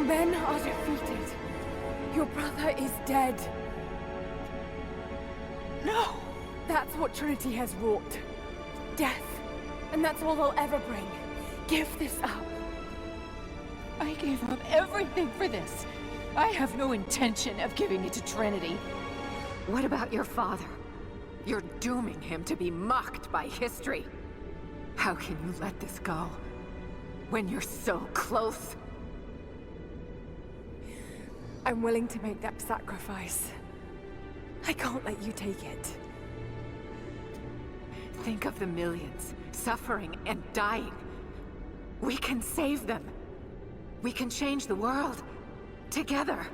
men are defeated. Your brother is dead. No! That's what Trinity has wrought. Death. And that's all they'll ever bring. Give this up. I gave up everything for this. I have no intention of giving it to Trinity. What about your father? You're dooming him to be mocked by history. How can you let this go? When you're so close? I'm willing to make that sacrifice. I can't let you take it. Think of the millions, suffering and dying. We can save them. We can change the world. Together.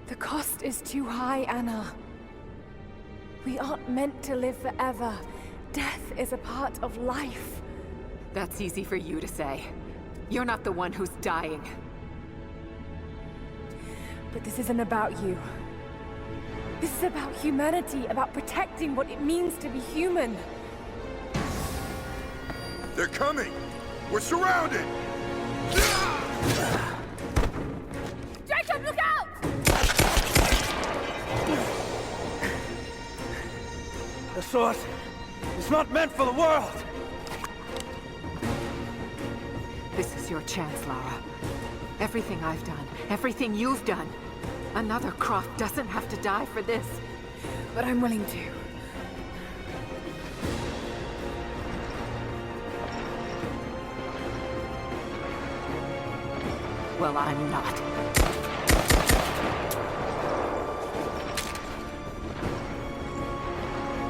The cost is too high, Anna. We aren't meant to live forever. Death is a part of life. That's easy for you to say. You're not the one who's dying. But this isn't about you. This is about humanity, about protecting what it means to be human. They're coming! We're surrounded! Jacob, look out! The sword is not meant for the world! This is your chance, Lara. Everything I've done, everything you've done. Another Croft doesn't have to die for this. But I'm willing to. Well, I'm not.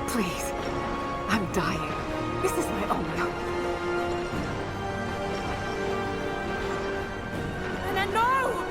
Please. I'm dying. This is my only hope. Anna, no!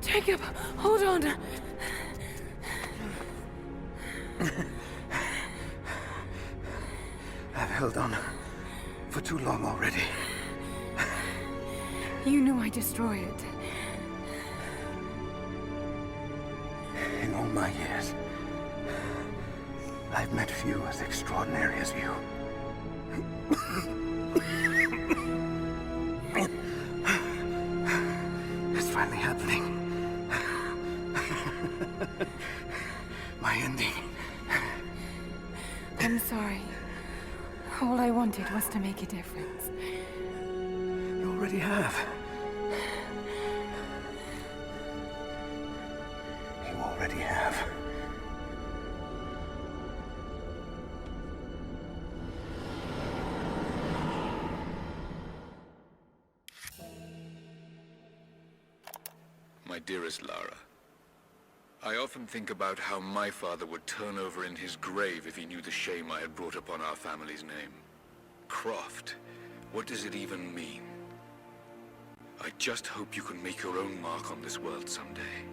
Jacob, hold on. I've held on for too long already. You knew I'd destroy it. In all my years, I've met few as extraordinary as you. It's finally happening. My ending. I'm sorry. All I wanted was to make a difference. You already have. You already have. My dearest Lara, I often think about how my father would turn over in his grave if he knew the shame I had brought upon our family's name. Croft, what does it even mean? I just hope you can make your own mark on this world someday.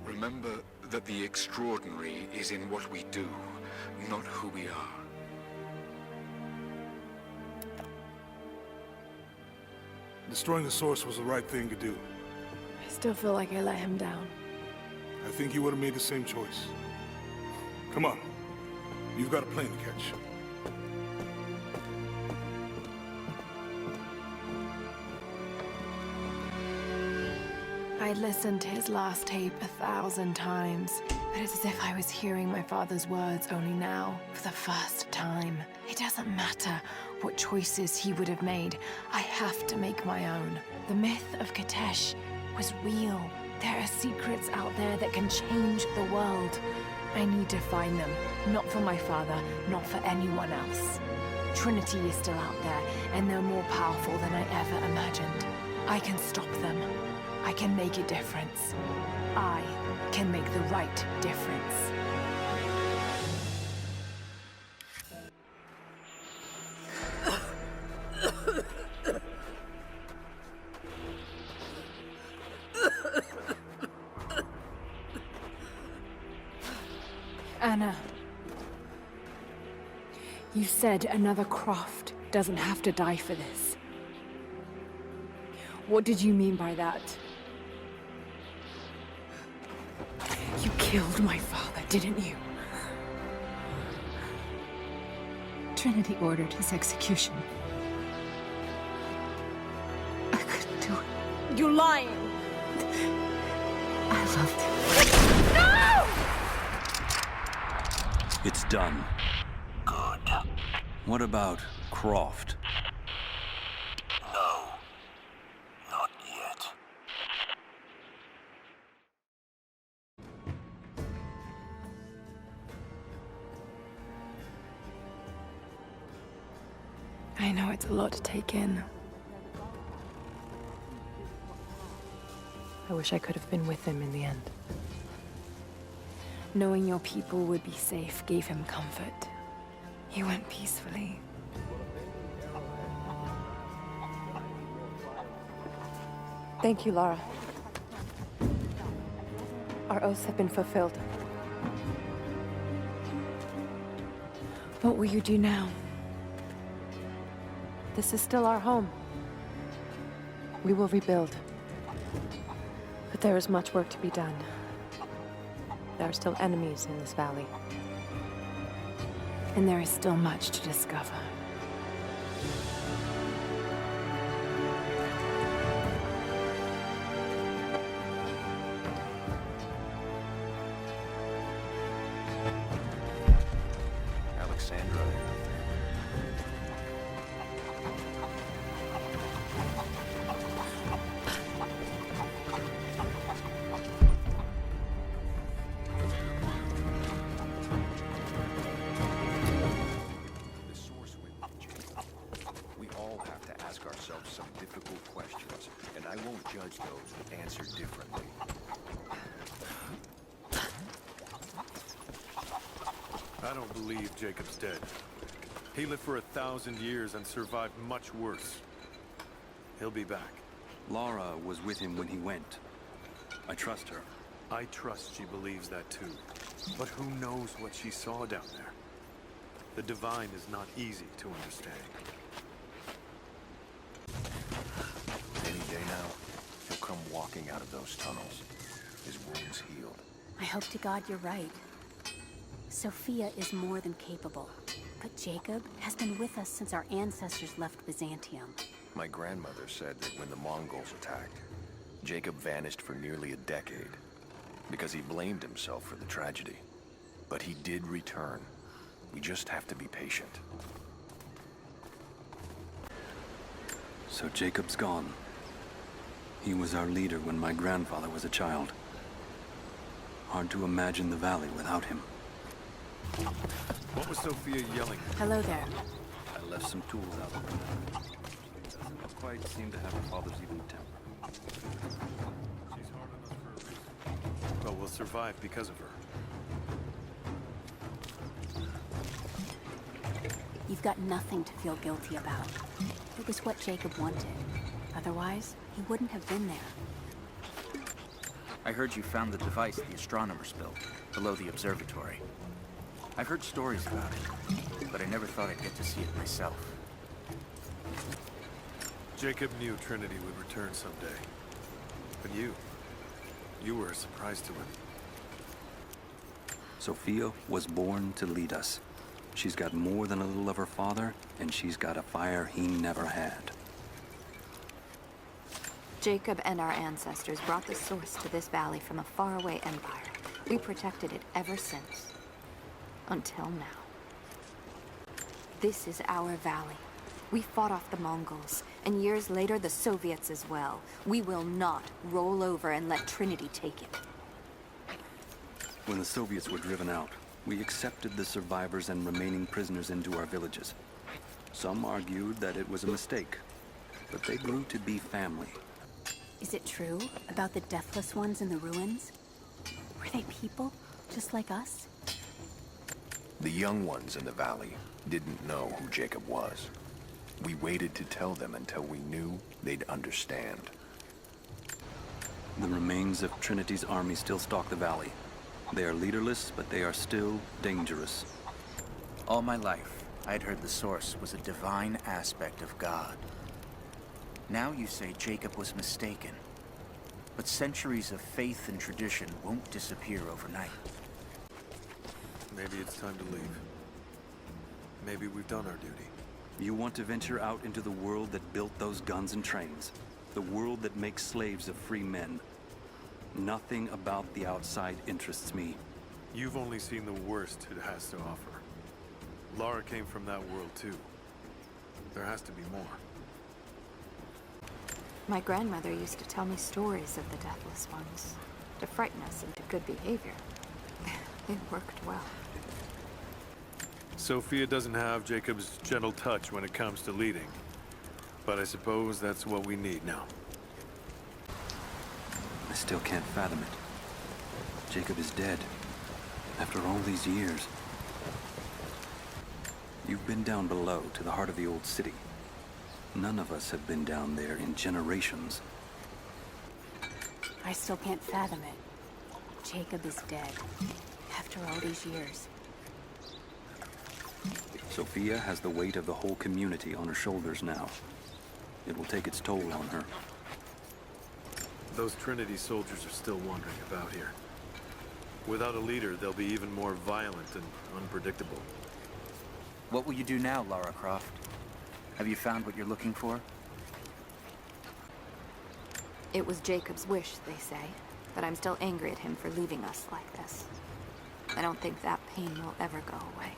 Remember that the extraordinary is in what we do, not who we are. Destroying the source was the right thing to do. I still feel like I let him down. I think you would have made the same choice. Come on. You've got a plane to catch. I listened to his last tape 1,000 times, but it's as if I was hearing my father's words only now, for the first time. It doesn't matter what choices he would have made. I have to make my own. The myth of Kitezh was real. There are secrets out there that can change the world. I need to find them. Not for my father, not for anyone else. Trinity is still out there, and they're more powerful than I ever imagined. I can stop them. I can make a difference. I can make the right difference. Anna, you said another Croft doesn't have to die for this. What did you mean by that? You killed my father, didn't you? Trinity ordered his execution. I couldn't do it. You're lying! I loved him. It's done. Good. What about Croft? No. Not yet. I know it's a lot to take in. I wish I could have been with him in the end. Knowing your people would be safe gave him comfort. He went peacefully. Thank you, Lara. Our oaths have been fulfilled. What will you do now? This is still our home. We will rebuild. But there is much work to be done. There are still enemies in this valley. And there is still much to discover. Alexandra. I won't judge those who answer differently. I don't believe Jacob's dead. He lived for 1,000 years and survived much worse. He'll be back. Lara was with him when he went. I trust her. I trust she believes that too. But who knows what she saw down there? The divine is not easy to understand. Any day now, he'll come walking out of those tunnels. His wounds healed. I hope to God you're right. Sophia is more than capable. But Jacob has been with us since our ancestors left Byzantium. My grandmother said that when the Mongols attacked, Jacob vanished for nearly a decade because he blamed himself for the tragedy. But he did return. We just have to be patient. So Jacob's gone. He was our leader when my grandfather was a child. Hard to imagine the valley without him. What was Sophia yelling at? Hello there. I left some tools out there. Doesn't quite seem to have her father's even temper. She's hard on us for a reason. But we'll survive because of her. You've got nothing to feel guilty about. It was what Jacob wanted. Otherwise, he wouldn't have been there. I heard you found the device the astronomers built, below the observatory. I've heard stories about it, but I never thought I'd get to see it myself. Jacob knew Trinity would return someday. But you were a surprise to him. Sophia was born to lead us. She's got more than a little of her father, and she's got a fire he never had. Jacob and our ancestors brought the source to this valley from a faraway empire. We protected it ever since. Until now. This is our valley. We fought off the Mongols, and years later the Soviets as well. We will not roll over and let Trinity take it. When the Soviets were driven out, we accepted the survivors and remaining prisoners into our villages. Some argued that it was a mistake, but they grew to be family. Is it true about the Deathless Ones in the ruins? Were they people, just like us? The young ones in the valley didn't know who Jacob was. We waited to tell them until we knew they'd understand. The remains of Trinity's army still stalk the valley. They are leaderless, but they are still dangerous. All my life, I'd heard the Source was a divine aspect of God. Now you say Jacob was mistaken. But centuries of faith and tradition won't disappear overnight. Maybe it's time to leave. Maybe we've done our duty. You want to venture out into the world that built those guns and trains. The world that makes slaves of free men. Nothing about the outside interests me. You've only seen the worst it has to offer. Lara came from that world too. There has to be more. My grandmother used to tell me stories of the Deathless Ones, to frighten us into good behavior. It worked well. Sophia doesn't have Jacob's gentle touch when it comes to leading. But I suppose that's what we need now. I still can't fathom it. Jacob is dead. After all these years. You've been down below to the heart of the old city. None of us have been down there in generations. I still can't fathom it. Jacob is dead. After all these years. Sophia has the weight of the whole community on her shoulders now. It will take its toll on her. Those Trinity soldiers are still wandering about here. Without a leader, they'll be even more violent and unpredictable. What will you do now, Lara Croft? Have you found what you're looking for? It was Jacob's wish, they say, but I'm still angry at him for leaving us like this. I don't think that pain will ever go away.